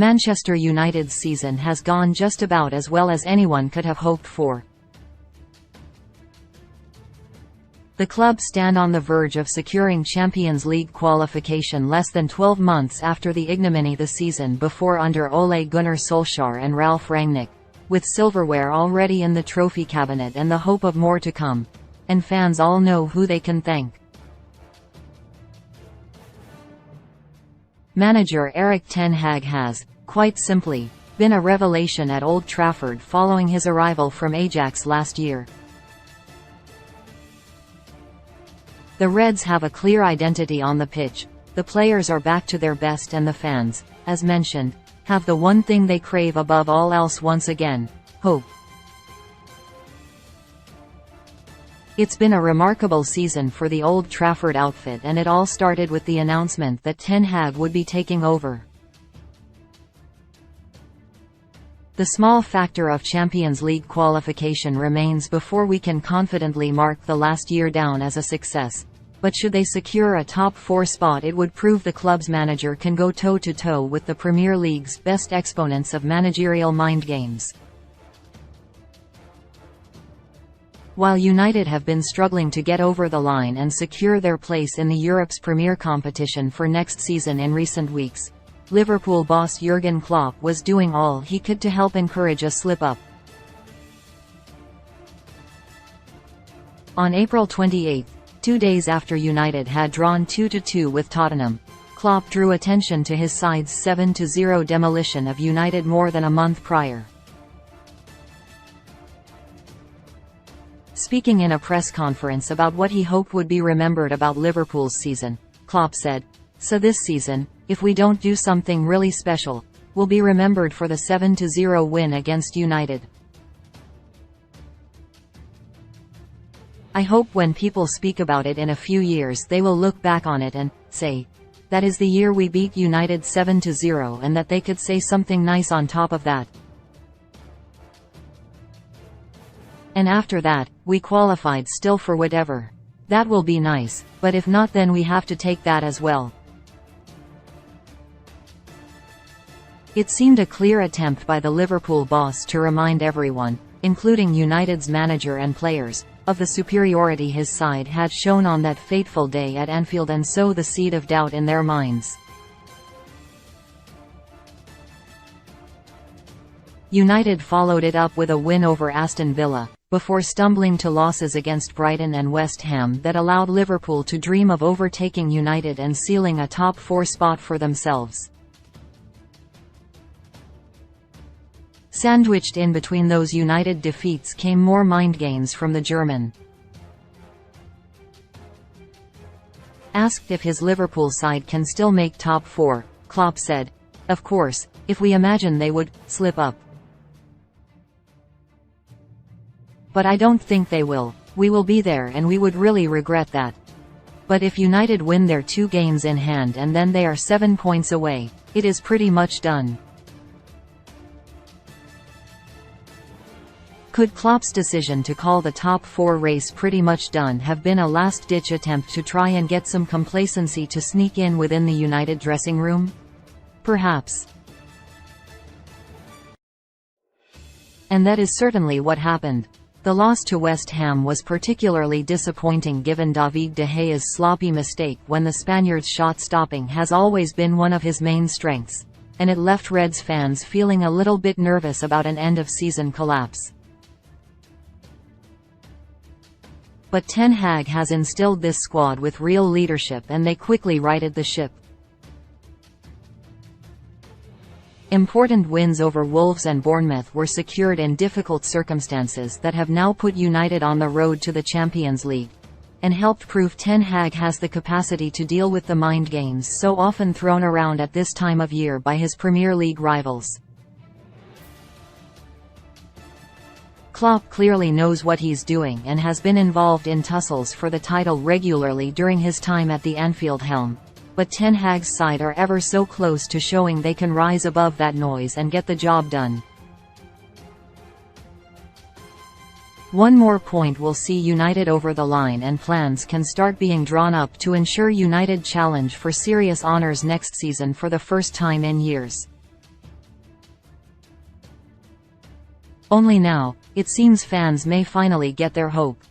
Manchester United's season has gone just about as well as anyone could have hoped for. The club stand on the verge of securing Champions League qualification less than 12 months after the ignominy the season before under Ole Gunnar Solskjaer and Ralf Rangnick, with silverware already in the trophy cabinet and the hope of more to come. And fans all know who they can thank. Manager Erik Ten Hag has, quite simply, been a revelation at Old Trafford following his arrival from Ajax last year. The Reds have a clear identity on the pitch, the players are back to their best and the fans, as mentioned, have the one thing they crave above all else once again: hope. It's been a remarkable season for the Old Trafford outfit, and it all started with the announcement that Ten Hag would be taking over. The small factor of Champions League qualification remains before we can confidently mark the last year down as a success. But should they secure a top 4 spot, it would prove the club's manager can go toe-to-toe with the Premier League's best exponents of managerial mind games. While United have been struggling to get over the line and secure their place in the Europe's premier competition for next season in recent weeks, Liverpool boss Jurgen Klopp was doing all he could to help encourage a slip-up. On April 28, 2 days after United had drawn 2-2 with Tottenham, Klopp drew attention to his side's 7-0 demolition of United more than a month prior. Speaking in a press conference about what he hoped would be remembered about Liverpool's season, Klopp said, "So this season, if we don't do something really special, we'll be remembered for the 7-0 win against United. I hope when people speak about it in a few years they will look back on it and say, that is the year we beat United 7-0, and that they could say something nice on top of that. And after that, we qualified still for whatever. That will be nice, but if not, then we have to take that as well." It seemed a clear attempt by the Liverpool boss to remind everyone, including United's manager and players, of the superiority his side had shown on that fateful day at Anfield and sow the seed of doubt in their minds. United followed it up with a win over Aston Villa, before stumbling to losses against Brighton and West Ham that allowed Liverpool to dream of overtaking United and sealing a top 4 spot for themselves. Sandwiched in between those United defeats came more mind games from the German. Asked if his Liverpool side can still make top 4, Klopp said, "Of course, if we imagine they would slip up. But I don't think they will. We will be there and we would really regret that. But if United win their 2 games in hand and then they are 7 points away, it is pretty much done." Could Klopp's decision to call the top 4 race pretty much done have been a last-ditch attempt to try and get some complacency to sneak in within the United dressing room? Perhaps. And that is certainly what happened. The loss to West Ham was particularly disappointing given David de Gea's sloppy mistake when the Spaniard's shot stopping has always been one of his main strengths, and it left Reds fans feeling a little bit nervous about an end-of-season collapse. But Ten Hag has instilled this squad with real leadership and they quickly righted the ship. Important wins over Wolves and Bournemouth were secured in difficult circumstances that have now put United on the road to the Champions League, and helped prove Ten Hag has the capacity to deal with the mind games so often thrown around at this time of year by his Premier League rivals. Klopp clearly knows what he's doing and has been involved in tussles for the title regularly during his time at the Anfield helm, but Ten Hag's side are ever so close to showing they can rise above that noise and get the job done. One more point will see United over the line and plans can start being drawn up to ensure United challenge for serious honours next season for the first time in years. Only now, it seems fans may finally get their hope.